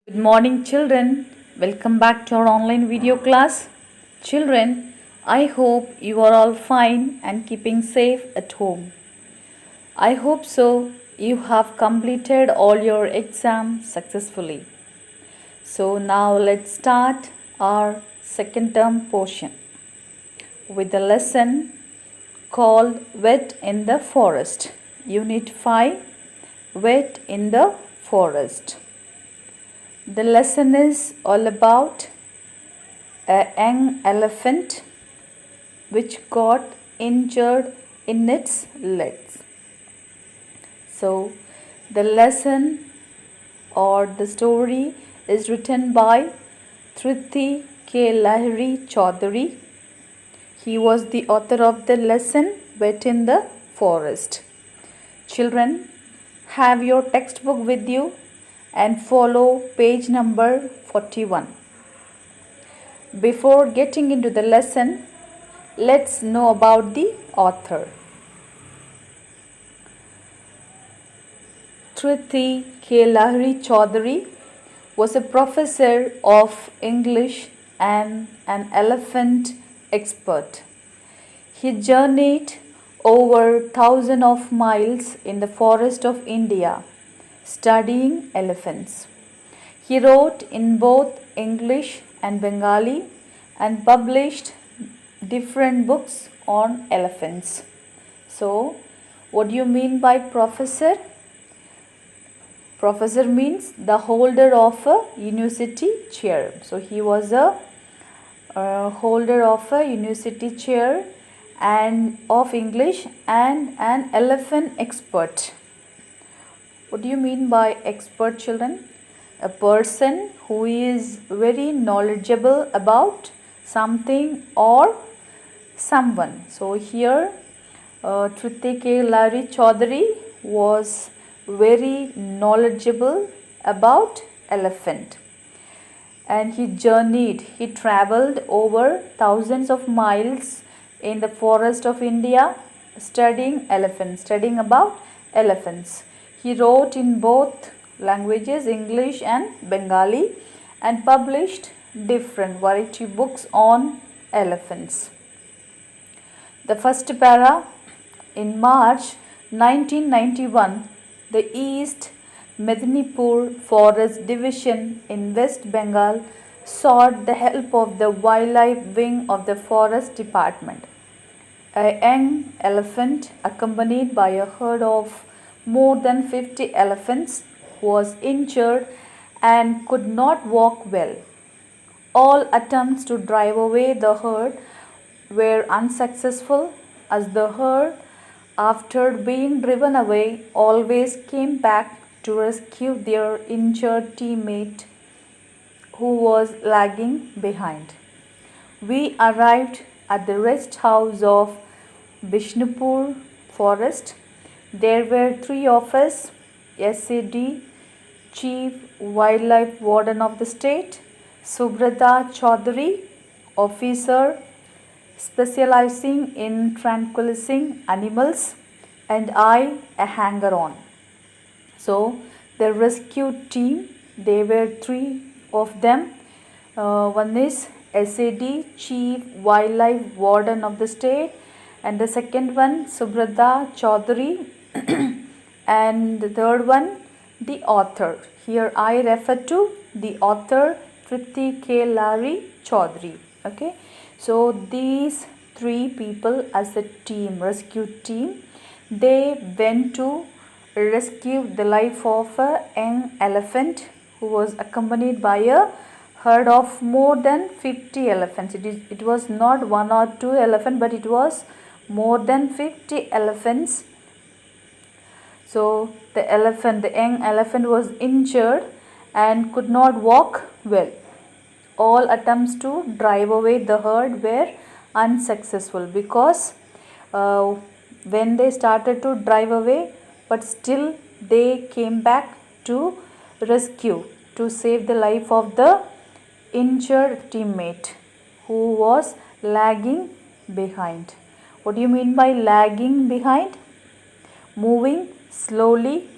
Good morning, children. Welcome back to our online video class. Children, I hope you are all fine and keeping safe at home. I hope so. You have completed all your exams successfully. So, now let's start our second term portion with the lesson called Wet in the Forest. Unit 5 Wet in the Forest. The lesson is all about a young elephant which got injured in its legs. So, the lesson or the story is written by Triti K. Lahiri Chaudhary. He was the author of the lesson Wet in the Forest. Children, have your textbook with you and follow page number 41. Before getting into the lesson, let's know about the author. Triti K. Lahiri Chaudhary was a professor of English and an elephant expert. He journeyed over thousands of miles in the forest of India studying elephants. He wrote in both English and Bengali and published different books on elephants. So, what do you mean by professor? Professor means the holder of a university chair. So, he was a holder of a university chair and of English and an elephant expert. What do you mean by expert, children? A person who is very knowledgeable about something or someone. So here Triti K. Lahiri Chaudhary was very knowledgeable about elephant, and he traveled over thousands of miles in the forest of India studying about elephants. He wrote in both languages, English and Bengali, and published different variety books on elephants. The first para, in March 1991, the East Medinipur Forest Division in West Bengal sought the help of the Wildlife Wing of the Forest Department. A young elephant accompanied by a herd of more than 50 elephants was injured and could not walk well. All attempts to drive away the herd were unsuccessful, as the herd, after being driven away, always came back to rescue their injured teammate who was lagging behind. We arrived at the rest house of Bishnupur Forest. There were three of us: SAD, Chief Wildlife Warden of the state; Subrata Chaudhary, officer specializing in tranquilizing animals; and I, a hanger-on. So the rescue team, there were three of them. One is SAD, Chief Wildlife Warden of the state, and the second one Subrata Chaudhary, and the third one the author. Here I refer to the author Triti K. Lahiri Chaudhary. Okay, so these three people as a team, rescue team, they went to rescue the life of a young elephant who was accompanied by a herd of more than 50 elephants. It was not one or two elephants, but it was more than 50 elephants. So the young elephant was injured and could not walk well. All attempts to drive away the herd were unsuccessful, because when they started to drive away, but still they came back to rescue, to save the life of the injured teammate who was lagging behind. What do you mean by lagging behind? Moving slowly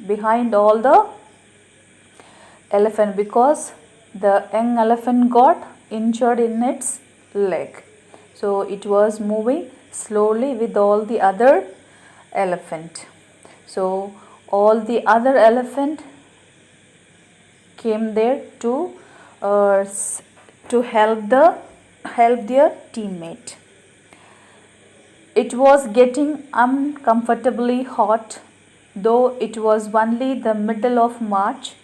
behind all the elephant because the young elephant got injured in its leg. So it was moving slowly with all the other elephant. So all the other elephant came there uh, to help their teammate. It was getting uncomfortably hot, though it was only the middle of March.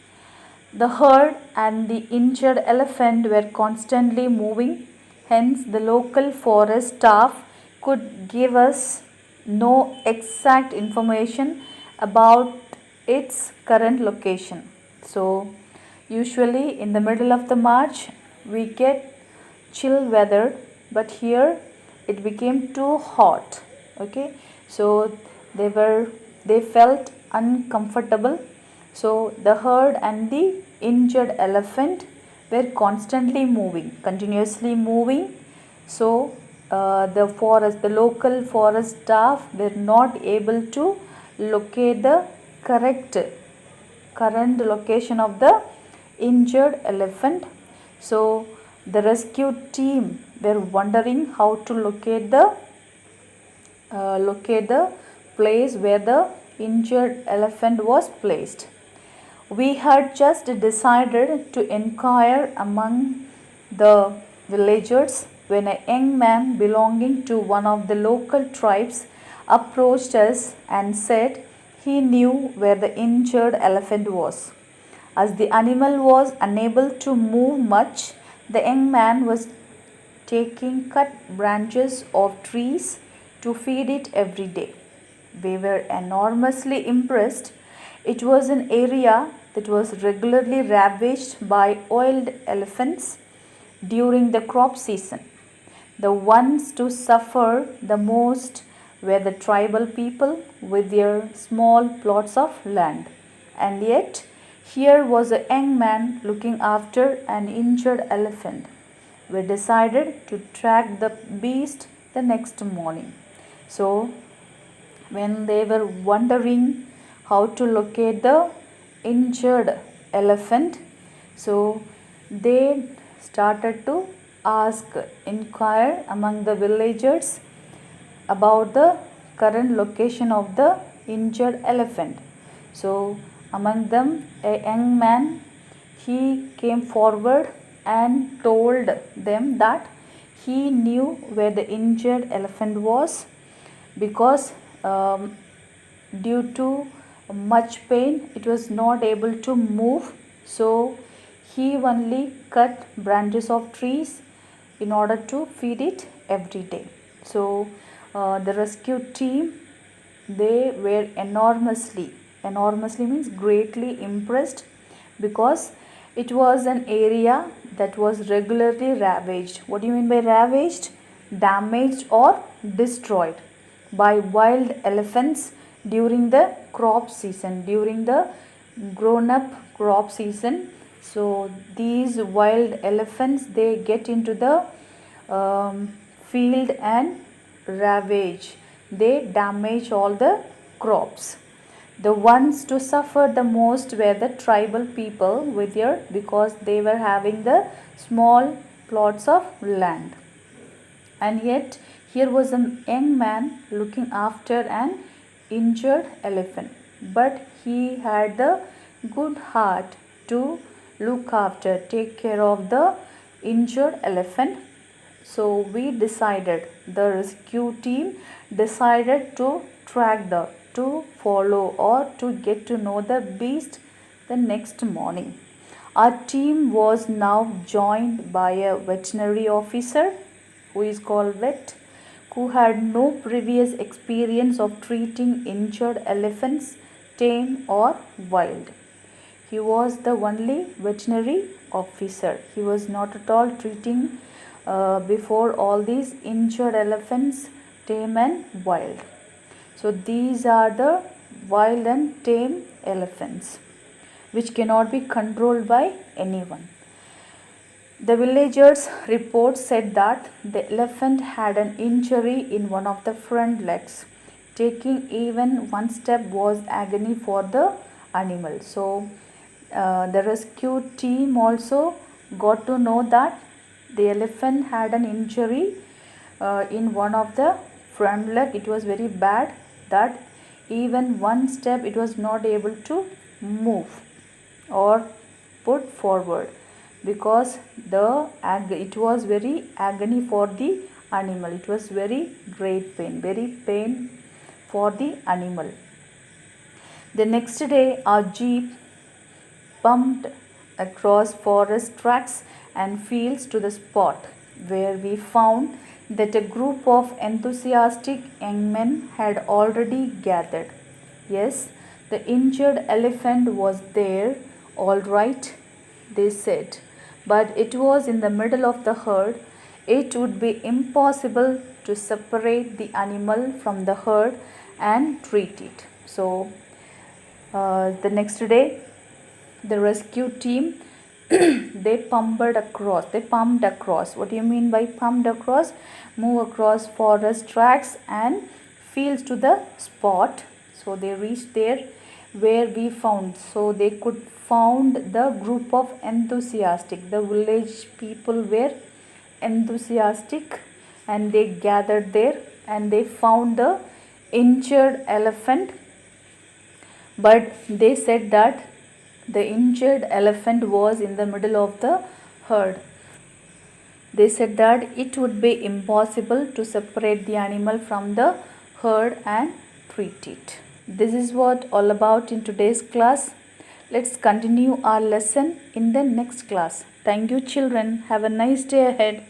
The herd and the injured elephant were constantly moving, hence, the local forest staff could give us no exact information about its current location. So, usually in the middle of the March, we get chill weather, but here it became too hot. Okay, so they felt uncomfortable. So the herd and the injured elephant were constantly moving, continuously moving. So the local forest staff were not able to locate the current location of the injured elephant. So the rescue team were wondering how to locate the place where the injured elephant was placed. We had just decided to inquire among the villagers when a young man belonging to one of the local tribes approached us and said he knew where the injured elephant was. As the animal was unable to move much, the young man was taking cut branches of trees to feed it every day. We were enormously impressed. It was an area that was regularly ravaged by wild elephants during the crop season. The ones to suffer the most were the tribal people with their small plots of land. And yet, here was a young man looking after an injured elephant. We decided to track the beast the next morning. So, when they were wondering how to locate the injured elephant, so they started to inquire among the villagers about the current location of the injured elephant. So among them a young man, he came forward and told them that he knew where the injured elephant was because due to much pain it was not able to move, so he only cut branches of trees in order to feed it every day. So the rescue team, they were enormously means greatly impressed because it was an area that was regularly ravaged. What do you mean by ravaged? Damaged or destroyed by wild elephants during the crop season, during the grown up crop season. So these wild elephants, they get into the field and ravage, they damage all the crops. The ones to suffer the most were the tribal people with their, because they were having the small plots of land. And yet here was a young man looking after an injured elephant, but he had the good heart to take care of the injured elephant. So we decided, the rescue team decided to follow or to get to know the beast the next morning. Our team was now joined by a veterinary officer who is called vet, who had no previous experience of treating injured elephants, tame or wild. He was the only veterinary officer. He was not at all treating before all these injured elephants, tame and wild. So these are the wild and tame elephants which cannot be controlled by anyone. The villagers' report said that the elephant had an injury in one of the front legs. Taking even one step was agony for the animal. So The rescue team also got to know that the elephant had an injury in one of the front leg. It was very bad that even one step it was not able to move or put forward, because it was very agony for the animal. It was very great pain, very pain for the animal. The next day our jeep pumped across forest tracks and fields to the spot where we found that a group of enthusiastic young men had already gathered. Yes, the injured elephant was there, all right, they said, but it was in the middle of the herd. It would be impossible to separate the animal from the herd and treat it. So, the next day, the rescue team they pumped across. What do you mean by pumped across? Move across forest tracks and fields to the spot. So they reached there where we found, so they could found the group of enthusiastic. The village people were enthusiastic and they gathered there and they found the injured elephant, but they said that the injured elephant was in the middle of the herd. They said that it would be impossible to separate the animal from the herd and treat it. This is what all about in today's class. Let's continue our lesson in the next class. Thank you, children. Have a nice day ahead.